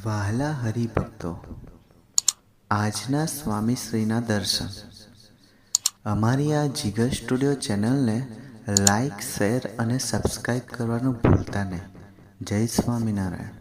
વહાલા હરિભક્તો, આજના સ્વામીશ્રીના દર્શન. અમારી આ જીગર સ્ટુડિયો ચેનલને લાઈક, શેર અને સબસ્ક્રાઈબ કરવાનું ભૂલતા નહીં. જય સ્વામિનારાયણ.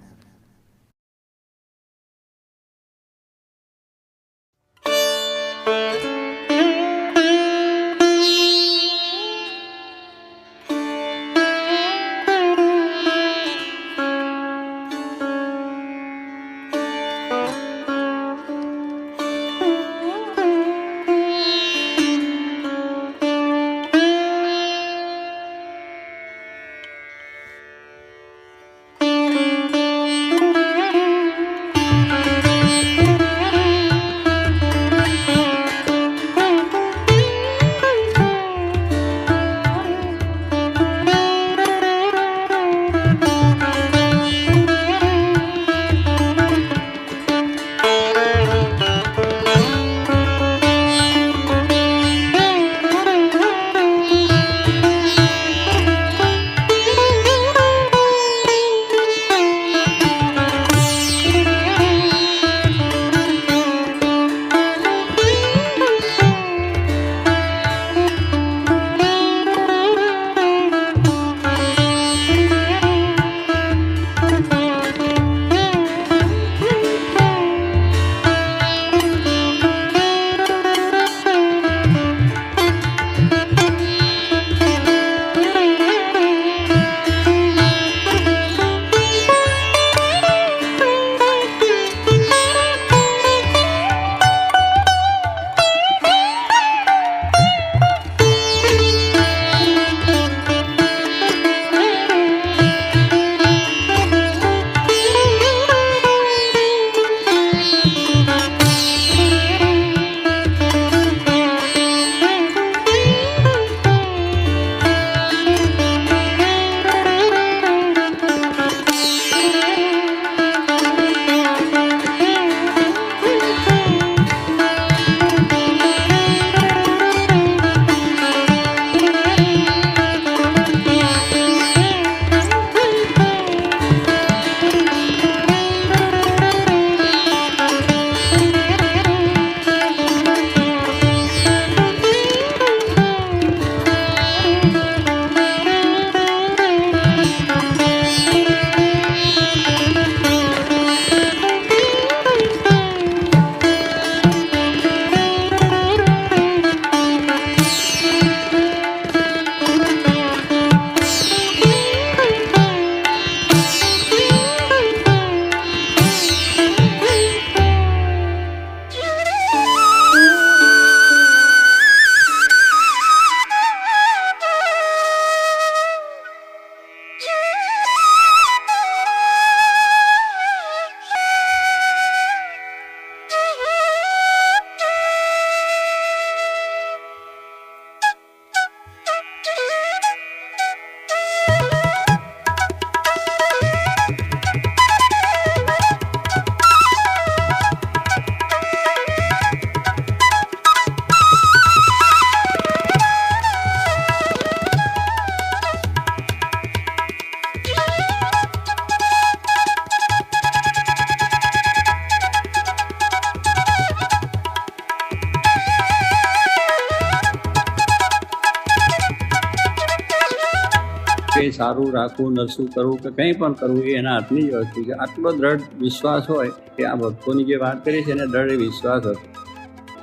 કે સારું રાખવું, નરસું કરવું કે કંઈ પણ કરવું એ એના હાથની જ વસ્તુ છે. આટલો દ્રઢ વિશ્વાસ હોય કે આ ભક્તોની જે વાત કરી છે એને દ્રઢ વિશ્વાસ હતો,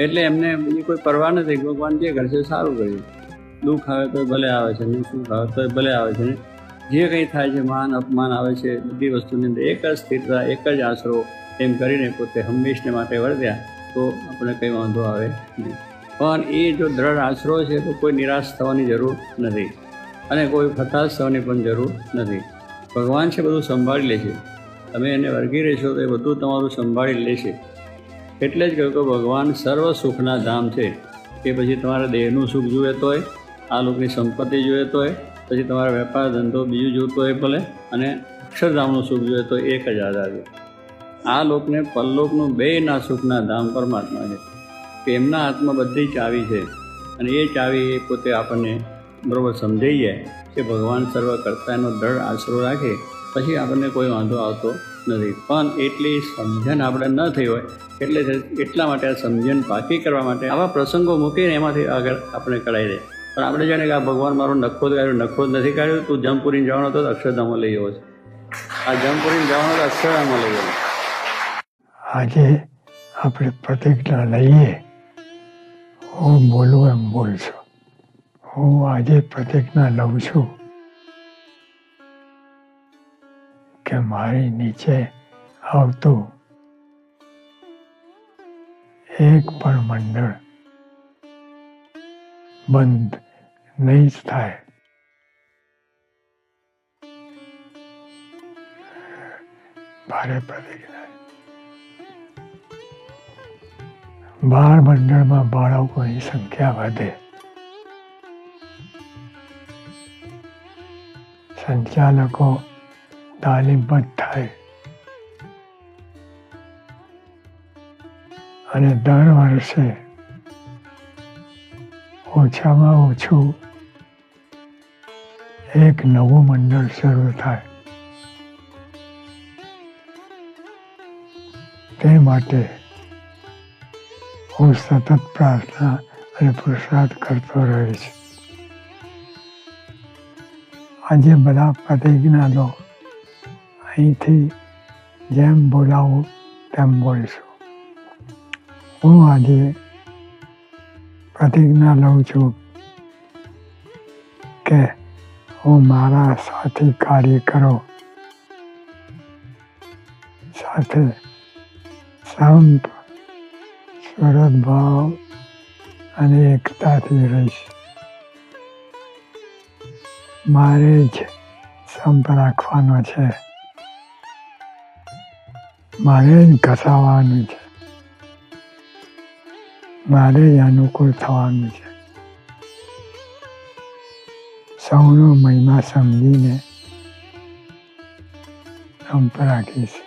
એટલે એમને બીજી કોઈ પરવા નથી. ભગવાન જે કરશે સારું કર્યું. દુઃખ આવે તો ભલે આવે છે ને, સુખ આવે તો ભલે આવે છે ને, જે કંઈ થાય છે, માન અપમાન આવે છે, બધી વસ્તુની અંદર એક જ સ્થિરતા, એક જ આશરો એમ કરીને પોતે હંમેશને માટે વર્ત્યા તો આપણે કંઈ વાંધો આવે નહીં. પણ એ જો દ્રઢ આશરો છે તો કોઈ નિરાશ થવાની જરૂર નથી અને કોઈ હતાશ થવાની પણ જરૂર નથી. ભગવાન છે બધું સંભાળી લે છે. તમે એને વળગી રહેશો તો એ બધું તમારું સંભાળી લેશે. એટલે જ કહ્યું કે ભગવાન સર્વ સુખના ધામ છે. કે પછી તમારા દેહનું સુખ જોઈએ તોય, આ લોકોની સંપત્તિ જોઈએ તોય, પછી તમારા વેપાર ધંધો બીજું જોતો હોય ભલે, અને અક્ષરધામનું સુખ જોઈએ તો એક જ આધાર છે. આ લોકને પરલોકનું બેયના સુખના ધામ પરમાત્મા છે. કે એમના હાથમાં બધી ચાવી છે અને એ ચાવી એ પોતે આપણને બરાબર સમજાઈ જાય કે ભગવાન સર્વ કરતા એનો દ્રઢ આશરો રાખે પછી આપણને કોઈ વાંધો આવતો નથી. પણ એટલી સમજણ આપણે ન થઈ હોય એટલા માટે આ સમજણ પાકી કરવા માટે આવા પ્રસંગો મૂકીને એમાંથી આગળ આપણે કરાવી દે. પણ આપણે જાણે કે આ ભગવાન મારો નખો જ કાઢ્યો, નખો જ નથી કાઢ્યો, તું જમપુરીને જવાનો હતો અક્ષરધામમાં લઈ ગયો છે. આ જમપુરીને જવાનો તો અક્ષરધામમાં લઈ ગયો. આજે આપણે પ્રતિજ્ઞા લઈએ, હું બોલું એમ બોલશું. હું આજે પ્રતિજ્ઞા લઉં છું કે મારી નીચે આવતું એક પણ મંડળ બંધ નહીં જ થાય. ભારે પ્રતિજ્ઞા. 12 મંડળમાં બાળકોની સંખ્યા વધે. સંચાલકો તાલીમબદ્ધ થાય અને દર વર્ષે ઓછામાં ઓછું એક નવું મંડળ શરૂ થાય. તે માટે હું સતત પ્રાર્થના અને પુરુષાર્થ કરતો રહીશ. આજે બધા પ્રતિજ્ઞા લો. અહીંથી જેમ બોલાવું તેમ બોલીશું. હું આજે પ્રતિજ્ઞા લઉં છું કે હું મારા સાથી કાર્યકરો સાથે સંપ, સદભાવ અને એકતાથી રહીશ. મારે જ સંપ રાખવાનો છે, મારે જ ઘસાવાનું છે, મારે જ અનુકૂળ થવાનું છે. સૌનો મહિમા સમજીને સંપ રાખીશ.